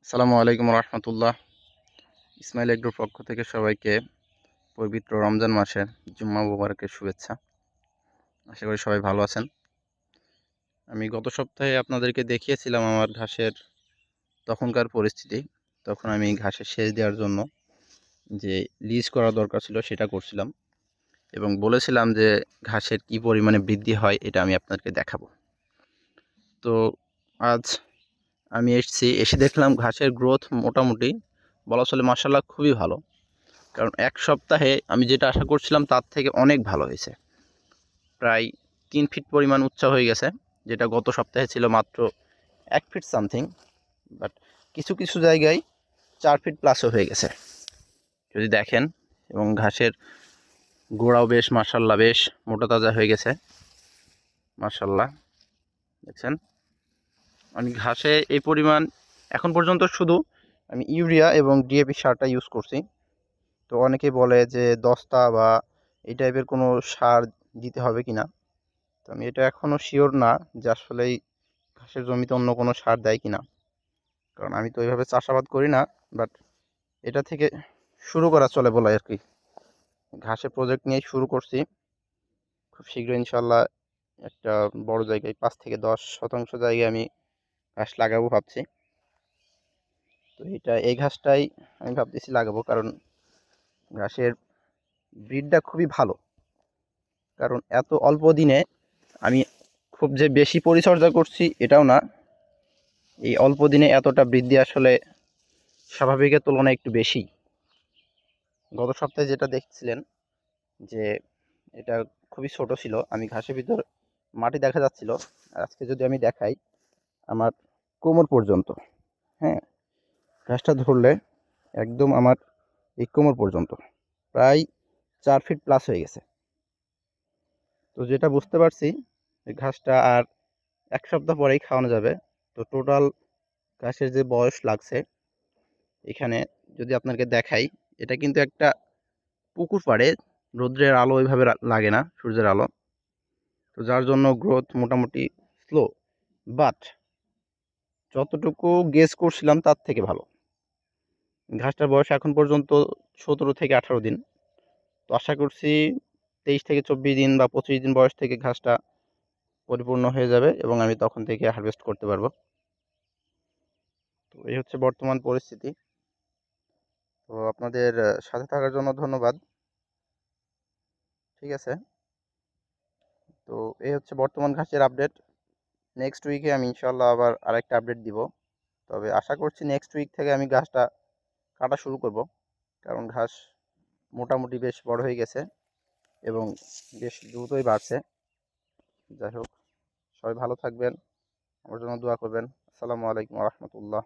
আসসালামু আলাইকুম রহমতুল্লাহ। ইসমাইল এগ্রোর পক্ষ থেকে সবাইকে পবিত্র রমজান মাসের জুম্মা মুবারকের শুভেচ্ছা। আশা করি সবাই ভালো আছেন। আমি গত সপ্তাহে আপনাদেরকে দেখিয়েছিলাম আমার ঘাসের তখনকার পরিস্থিতি। তখন আমি ঘাসের সেচ দেওয়ার জন্য যে লিজ করা দরকার ছিল সেটা করছিলাম এবং বলেছিলাম যে ঘাসের কী পরিমাণে বৃদ্ধি হয় এটা আমি আপনাদেরকে দেখাবো। তো আজ আমি এসে দেখলাম ঘাসের গ্রোথ মোটামুটি বলা চলে মাশাআল্লাহ খুবই ভালো। কারণ এক সপ্তাহে আমি যেটা আশা করছিলাম তার থেকে অনেক ভালো হয়েছে। প্রায় ৩ ফিট পরিমাণ উচ্চা হয়ে গেছে, যেটা গত সপ্তাহে ছিল মাত্র ১ ফিট সামথিং। বাট কিছু কিছু জায়গায় ৪ ফিট প্লাসও হয়ে গেছে যদি দেখেন। এবং ঘাসের গোড়াও বেশ মাশাআল্লাহ বেশ মোটা তাজা হয়ে গেছে মাশাআল্লাহ। দেখছেন আমি ঘাসে এই পরিমাণ এখন পর্যন্ত শুধু আমি ইউরিয়া এবং ডিএপি সারটা ইউজ করছি। তো অনেকে বলে যে দস্তা বা এই টাইপের কোনো সার দিতে হবে কি না। তো আমি এটা এখনও শিওর না যে আসলেই ঘাসের জমিতে অন্য কোনো সার দেয় কি না, কারণ আমি তো ওইভাবে চাষাবাদ করি না। বাট এটা থেকে শুরু করা চলে বলে আর কি। ঘাসের প্রজেক্ট নিয়ে শুরু করছি, খুব শীঘ্রই ইনশাল্লাহ একটা বড় জায়গায় ৫ থেকে ১০% জায়গায় আমি ঘাস লাগাবো ভাবছি। তো এই ঘাসটাই আমি ভাবতেছি লাগাবো, কারণ ঘাসের ব্রিডটা খুবই ভালো। কারণ এত অল্প দিনে আমি খুব যে বেশি পরিচর্যা করছি এটাও না, এই অল্প দিনে এতটা বৃদ্ধি আসলে স্বাভাবিকের তুলনায় একটু বেশি। গত সপ্তাহে যেটা দেখছিলেন যে এটা খুবই ছোট ছিল, আমি ঘাসের ভিতর মাটি দেখা যাচ্ছিল। আজকে যদি আমি দেখাই আমার কোমর পর্যন্ত, হ্যাঁ, ঘাসটা ধরলে একদম আমার এই কোমর পর্যন্ত প্রায় ৪ ফিট প্লাস হয়ে গেছে। তো যেটা বুঝতে পারছি এই ঘাসটা আর ১ সপ্তাহ পরেই খাওয়ানো যাবে। তো টোটাল ঘাসের যে বয়স লাগছে এখানে যদি আপনাকে দেখাই, এটা কিন্তু একটা পুকুর পাড়ে, রৌদ্রের আলো ওইভাবে লাগে না, সূর্যের আলো, তো যার জন্য গ্রোথ মোটামুটি স্লো। বাট যতটুকু গেস করছিলাম তার থেকে ভালো। ঘাসটার বয়স এখন পর্যন্ত ১৭ থেকে ১৮ দিন। তো আশা করছি ২৩ থেকে ২৪ দিন বা ২৫ দিন বয়স থেকে ঘাসটা পরিপূর্ণ হয়ে যাবে এবং আমি তখন থেকে হারভেস্ট করতে পারবো। তো এই হচ্ছে বর্তমান পরিস্থিতি। তো আপনাদের সাথে থাকার জন্য ধন্যবাদ। ঠিক আছে, তো এই হচ্ছে বর্তমান ঘাসের আপডেট। নেক্সট উইকে আমি ইনশাল্লাহ আবার আরেকটা আপডেট দিব। তবে আশা করছি নেক্সট উইক থেকে আমি ঘাসটা কাটা শুরু করব, কারণ ঘাস মোটামুটি বেশ বড় হয়ে গেছে এবং বেশ দ্রুতই বাড়ছে। যাই হোক, সবাই ভালো থাকবেন, আমার জন্য দোয়া করবেন। আসসালামু আলাইকুম রহমতুল্লাহ।